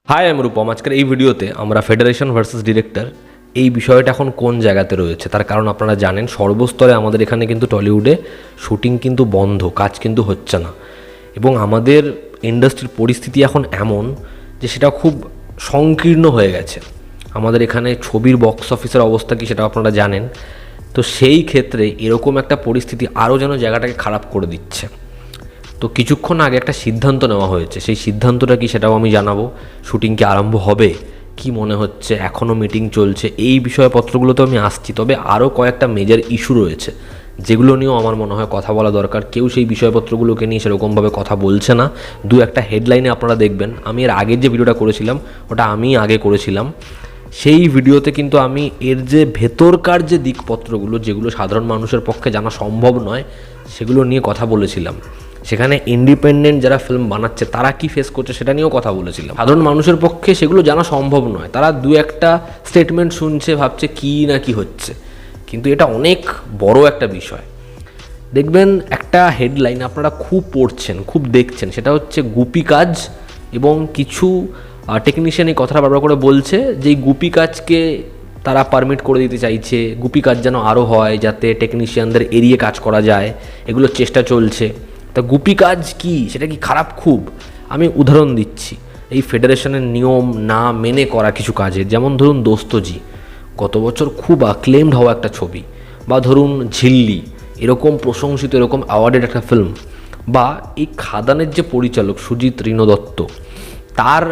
High আমি রূপম। আজকের এই ভিডিওতে আমরা ফেডারেশন ভার্সেস ডিরেক্টর এই বিষয়টা এখন কোন জায়গাতে রয়েছে তার কারণ আপনারা জানেন। সর্বস্তরে আমাদের এখানে কিন্তু টলিউডে শুটিং কিন্তু বন্ধ, কাজ কিন্তু হচ্ছে না, এবং আমাদের ইন্ডাস্ট্রির পরিস্থিতি এখন এমন যে সেটা খুব সংকীর্ণ হয়ে গেছে। আমাদের এখানে ছবির বক্স অফিসের অবস্থা কি সেটা আপনারা জানেন। তো সেই ক্ষেত্রে এরকম একটা পরিস্থিতি আরও যেন জায়গাটাকে খারাপ করে দিচ্ছে। তো কিছুক্ষণ আগে একটা সিদ্ধান্ত নেওয়া হয়েছে, সেই সিদ্ধান্তটা কি সেটাও আমি জানাবো। শুটিং কি আরম্ভ হবে, কি মনে হচ্ছে, এখনও মিটিং চলছে, এই বিষয়পত্রগুলো তো আমি আসছি। তবে আরও কয়েকটা মেজর ইস্যু রয়েছে যেগুলো নিয়েও আমার মনে হয় কথা বলা দরকার। কেউ সেই বিষয়পত্রগুলোকে নিয়ে সেরকমভাবে কথা বলছে না। দু একটা হেডলাইনে আপনারা দেখবেন, আমি এর আগের যে ভিডিওটা করেছিলাম ওটা আমি আগে করেছিলাম, সেই ভিডিওতে কিন্তু আমি এর যে ভেতরকার যে দিকপত্রগুলো যেগুলো সাধারণ মানুষের পক্ষে জানা সম্ভব নয় সেগুলো নিয়ে কথা বলেছিলাম। সেখানে ইন্ডিপেন্ডেন্ট যারা ফিল্ম বানাচ্ছে তারা কি ফেস করছে সেটা নিয়েও কথা বলেছিলাম। সাধারণ মানুষের পক্ষে সেগুলো জানা সম্ভব নয়, তারা দু একটা স্টেটমেন্ট শুনছে, ভাবছে কি না কি হচ্ছে, কিন্তু এটা অনেক বড় একটা বিষয়। দেখবেন একটা হেডলাইন আপনারা খুব পড়ছেন, খুব দেখছেন, সেটা হচ্ছে গুপি কাজ, এবং কিছু টেকনিশিয়ান এই কথাটা বারবার করে বলছে যে এই গুপি কাজকে তারা পারমিট করে দিতে চাইছে, গুপি কাজ যেন আরও হয় যাতে টেকনিশিয়ানদের এড়িয়ে কাজ করা যায়, এগুলোর চেষ্টা চলছে। তা গুপি কাজ কি, সেটা কি খারাপ? খুব। আমি উদাহরণ দিচ্ছি, এই ফেডারেশনের নিয়ম না মেনে করা কিছু কাজের, যেমন ধরুন দোস্তজি, গত বছর খুব অ্যাক্লেমড হওয়া একটা ছবি, বা ধরুন ঝিল্লি, এরকম প্রশংসিত এরকম অ্যাওয়ার্ডেড একটা ফিল্ম, বা এই খাদানের যে পরিচালক সুজিত রিনো দত্ত, তার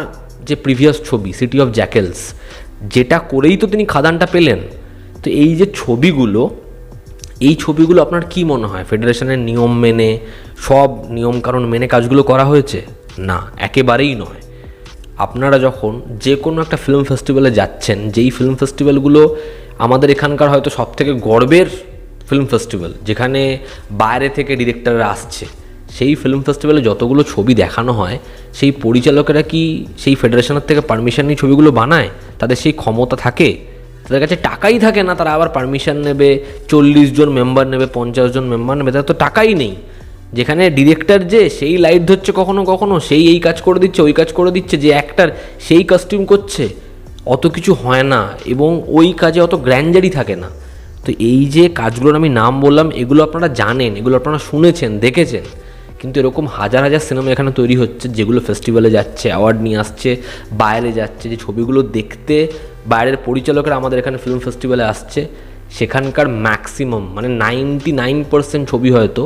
যে প্রিভিয়াস ছবি সিটি অফ জ্যাকেলস, যেটা করেই তো তিনি খাদানটা পেলেন। তো এই যে ছবিগুলো, এই ছবিগুলো আপনার কি মনে হয় ফেডারেশনের নিয়ম মেনে, সব নিয়মকানুন মেনে কাজগুলো করা হয়েছে? না, একেবারেই নয়। আপনারা যখন যে কোনো একটা ফিল্ম ফেস্টিভ্যালে যাচ্ছেন, যেই ফিল্ম ফেস্টিভ্যালগুলো আমাদের এখানকার হয়তো সবথেকে গর্বের ফিল্ম ফেস্টিভ্যাল, যেখানে বাইরে থেকে ডিরেক্টররা আসছে, সেই ফিল্ম ফেস্টিভ্যালে যতগুলো ছবি দেখানো হয়, সেই পরিচালকেরা কি সেই ফেডারেশনের থেকে পারমিশন নিয়ে ছবিগুলো বানায়? তাদের সেই ক্ষমতা থাকে? তাদের কাছে টাকাই থাকে না, তারা আবার পারমিশন নেবে, 40 জন মেম্বার নেবে, 50 জন মেম্বার নেবে, তাদের তো টাকাই নেই। যেখানে ডিরেক্টর যে সেই লাইট ধরছে, কখনো কখনো সেই এই কাজ করে দিচ্ছে, ওই কাজ করে দিচ্ছে, যে অ্যাক্টর সেই কস্টিউম করছে, অত কিছু হয় না, এবং ওই কাজে অত গ্র্যান্ডারি থাকে না। তো এই যে কাজগুলোর আমি নাম বললাম, এগুলো আপনারা জানেন, এগুলো আপনারা শুনেছেন, দেখেছেন, কিন্তু এরকম হাজার হাজার সিনেমা এখানে তৈরি হচ্ছে যেগুলো ফেস্টিভ্যালে যাচ্ছে, অ্যাওয়ার্ড নিয়ে আসছে, বাইরে যাচ্ছে, যে ছবিগুলো দেখতে বাইরের পরিচালকরা আমাদের এখানে ফিল্ম ফেস্টিভ্যালে আসছে, সেখানকার ম্যাক্সিমাম মানে 99% ছবি হয়তো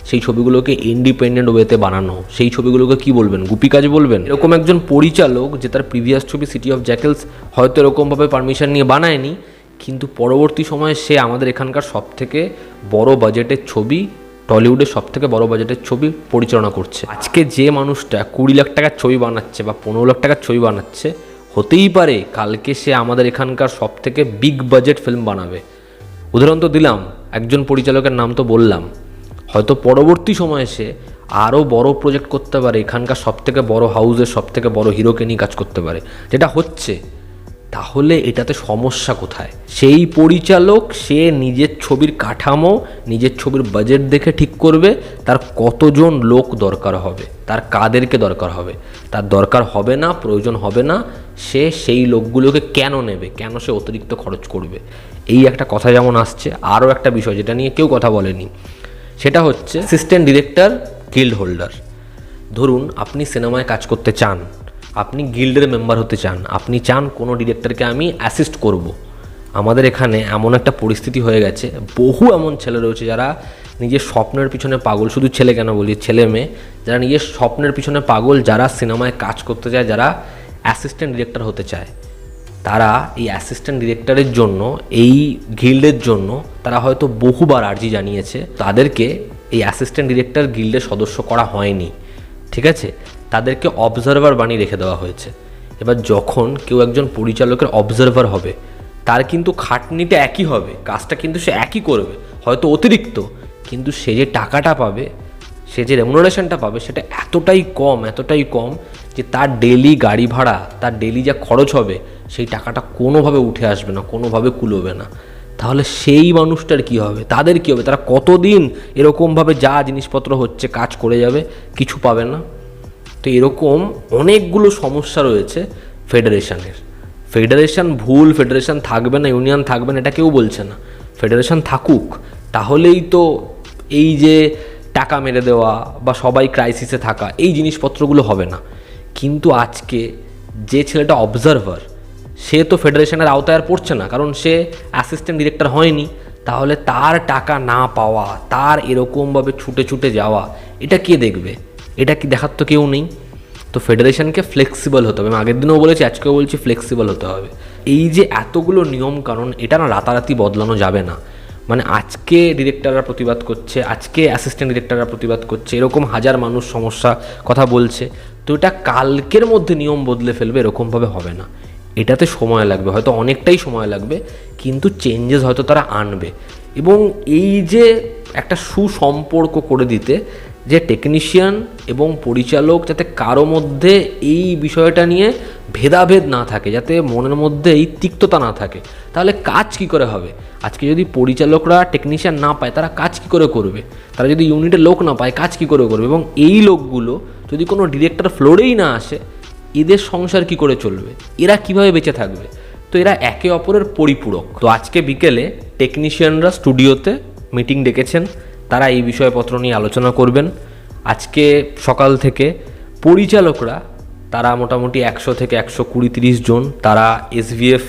সেই ছবিগুলোকে ইন্ডিপেন্ডেন্ট ওয়েতে বানানো। সেই ছবিগুলোকে কি বলবেন, গুপি কাজ বলবেন? এরকম একজন পরিচালক যে তার প্রিভিয়াস ছবি সিটি অফ জ্যাকেলস হয়তো এরকমভাবে পারমিশন নিয়ে বানায়নি, কিন্তু পরবর্তী সময়ে সে আমাদের এখানকার সবথেকে বড় বাজেটের ছবি, টলিউডের সবথেকে বড় বাজেটের ছবি পরিচালনা করছে। আজকে যে মানুষটা 20 লাখ টাকার ছবি বানাচ্ছে বা 15 লাখ টাকার ছবি বানাচ্ছে, হতেই পারে কালকে সে আমাদের এখানকার সবথেকে বিগ বাজেট ফিল্ম বানাবে। উদাহরণ তো দিলাম, একজন পরিচালকের নাম তো বললাম, হয়তো পরবর্তী সময়ে সে আরও বড় প্রজেক্ট করতে পারে, এখানকার সবথেকে বড় হাউসের সবথেকে বড় হিরোকে নিয়ে কাজ করতে পারে, যেটা হচ্ছে। তাহলে এটাতে সমস্যা কোথায়? সেই পরিচালক সে নিজের ছবির কাঠামো, নিজের ছবির বাজেট দেখে ঠিক করবে তার কতজন লোক দরকার হবে, তার কাদেরকে দরকার হবে। তার দরকার হবে না, প্রয়োজন হবে না, সে সেই লোকগুলোকে কেন নেবে, কেন সে অতিরিক্ত খরচ করবে? এই একটা কথা যেমন আসছে। আরও একটা বিষয় যেটা নিয়ে কেউ কথা বলেনি, সেটা হচ্ছে অ্যাসিস্ট্যান্ট ডিরেক্টর গিল্ড হোল্ডার। ধরুন আপনি সিনেমায় কাজ করতে চান, আপনি গিল্ডের মেম্বার হতে চান, আপনি চান কোনো ডিরেক্টরকে আমি অ্যাসিস্ট করব। আমাদের এখানে এমন একটা পরিস্থিতি হয়ে গেছে, বহু এমন ছেলে রয়েছে যারা নিজের স্বপ্নের পিছনে পাগল, শুধু ছেলে কেন বলি, ছেলে মেয়ে, যারা নিজের স্বপ্নের পিছনে পাগল, যারা সিনেমায় কাজ করতে চায়, যারা অ্যাসিস্ট্যান্ট ডিরেক্টর হতে চায়, তারা এই অ্যাসিস্ট্যান্ট ডিরেক্টরের জন্য, এই গিল্ডের জন্য তারা হয়তো বহুবার আর্জি জানিয়েছে, তাদেরকে এই অ্যাসিস্ট্যান্ট ডিরেক্টর গিল্ডের সদস্য করা হয়নি, ঠিক আছে? তাদেরকে অবজারভার বানিয়ে রেখে দেওয়া হয়েছে। এবার যখন কেউ একজন পরিচালকের অবজারভার হবে, তার কিন্তু খাটনিটা একই হবে, কাজটা কিন্তু সে একই করবে, হয়তো অতিরিক্ত, কিন্তু সে যে টাকাটা পাবে, সে যে রেমুনারেশনটা পাবে, সেটা এতটাই কম যে তার ডেলি গাড়ি ভাড়া, তার ডেলি যা খরচ হবে, সেই টাকাটা কোনোভাবে উঠে আসবে না, কোনোভাবে কুলোবে না। তাহলে সেই মানুষটার কি হবে, তাদের কি হবে? তারা কতদিন এরকমভাবে যা জিনিসপত্র হচ্ছে কাজ করে যাবে, কিছু পাবে না? তো এরকম অনেকগুলো সমস্যা রয়েছে ফেডারেশন ভুল, ফেডারেশন থাকবে না, ইউনিয়ন থাকবে না, এটা কেউ বলছে না। ফেডারেশন থাকুক, তাহলেই তো এই যে টাকা মেরে দেওয়া বা সবাই ক্রাইসিসে থাকা এই জিনিসপত্রগুলো হবে না। কিন্তু আজকে যে ছেলেটা অবজারভার, সে তো ফেডারেশনের আওতায় আর পড়ছে না, কারণ সে অ্যাসিস্ট্যান্ট ডিরেক্টর হয়নি। তাহলে তার টাকা না পাওয়া, তার এরকমভাবে ছুটে ছুটে যাওয়া, এটা কে দেখবে? এটা কি দেখার তো কেউ নেই। তো ফেডারেশনকে ফ্লেক্সিবল হতে হবে। আমি আগের দিনও বলেছি, আজকেও বলছি, ফ্লেক্সিবল হতে হবে। এই যে এতগুলো নিয়ম কানুন, এটা না রাতারাতি বদলানো যাবে না। মানে আজকে ডিরেক্টররা প্রতিবাদ করছে, আজকে অ্যাসিস্ট্যান্ট ডিরেক্টররা প্রতিবাদ করছে, এরকম হাজার মানুষ সমস্যা কথা বলছে, তো এটা কালকের মধ্যে নিয়ম বদলে ফেলবে এরকমভাবে হবে না। এটাতে সময় লাগবে, হয়তো অনেকটাই সময় লাগবে, কিন্তু চেঞ্জেস হয়তো তারা আনবে। এবং এই যে একটা সুসম্পর্ক করে দিতে, যে টেকনিশিয়ান এবং পরিচালক যাতে কারো মধ্যে এই বিষয়টা নিয়ে ভেদাভেদ না থাকে, যাতে মনের মধ্যে এই তিক্ততা না থাকে, তাহলে কাজ কি করে হবে? আজকে যদি পরিচালকরা টেকনিশিয়ান না পায়, তারা কাজ কি করে করবে? তারা যদি ইউনিটের লোক না পায়, কাজ কি করে করবে? এবং এই লোকগুলো যদি কোনো ডিরেক্টর ফ্লোরেই না আসে, এদের সংসার কি করে চলবে? এরা কিভাবে বেঁচে থাকবে? তো এরা একে অপরের পরিপূরক। তো আজকে বিকেলে টেকনিশিয়ানরা স্টুডিওতে মিটিং ডেকেছেন, তারা এই বিষয়পত্র নিয়ে আলোচনা করবেন। আজকে সকাল থেকে পরিচালকরা, তারা মোটামুটি 100 থেকে 120-130 জন, তারা SVF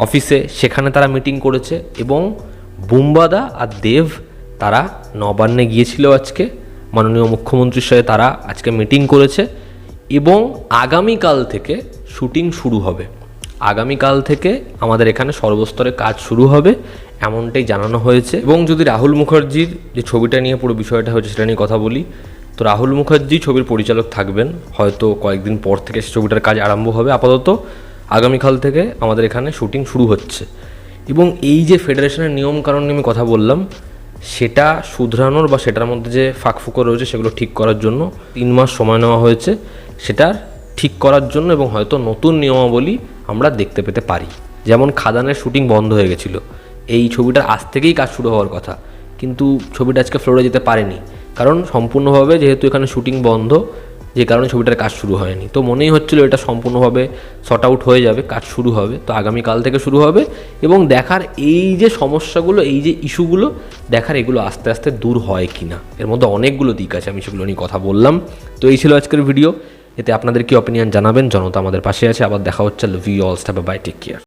অফিসে, সেখানে তারা মিটিং করেছে। এবং বুম্বাদা আর দেব, তারা নবান্নে গিয়েছিল আজকে, মাননীয় মুখ্যমন্ত্রীর সাথে তারা আজকে মিটিং করেছে। এবং আগামীকাল থেকে শুটিং শুরু হবে। আগামীকাল থেকে আমাদের এখানে সর্বস্তরে কাজ শুরু হবে, এমনটাই জানানো হয়েছে। এবং যদি রাহুল মুখার্জির যে ছবিটা নিয়ে পুরো বিষয়টা হয়েছে সেটা নিয়ে কথা বলি, তো রাহুল মুখার্জি ছবির পরিচালক থাকবেন, হয়তো কয়েকদিন পর থেকে ছবিটার কাজ আরম্ভ হবে। আপাতত আগামীকাল থেকে আমাদের এখানে শুটিং শুরু হচ্ছে। এবং এই যে ফেডারেশনের নিয়ম কারণ নিয়ে আমি কথা বললাম, সেটা শুধরানোর বা সেটার মধ্যে যে ফাঁকফুকো রয়েছে সেগুলো ঠিক করার জন্য 3 মাস সময় নেওয়া হয়েছে, সেটার ঠিক করার জন্য। এবং হয়তো নতুন নিয়মাবলী আমরা দেখতে পেতে পারি। যেমন খাদানের শুটিং বন্ধ হয়ে গেছিলো, এই ছবিটার আজ থেকেই কাজ শুরু হওয়ার কথা, কিন্তু ছবিটা আজকে ফ্লোরে যেতে পারেনি, কারণ সম্পূর্ণভাবে যেহেতু এখানে শুটিং বন্ধ, যে কারণে ছবিটার কাজ শুরু হয়নি। তো মনেই হচ্ছিল এটা সম্পূর্ণভাবে শর্ট আউট হয়ে যাবে, কাজ শুরু হবে। তো আগামীকাল থেকে শুরু হবে, এবং দেখার এই যে সমস্যাগুলো, এই যে ইস্যুগুলো, দেখার এগুলো আস্তে আস্তে দূর হয় কি না। এর মধ্যে অনেকগুলো দিক আছে, আমি সেগুলো নিয়ে কথা বললাম। তো এই ছিল আজকের ভিডিও। এতে আপনাদের কি অপিনিয়ন জানাবেন। জনতা আমাদের পাশে আছে। আবার দেখা হচ্ছে। Love you all, bye, take care.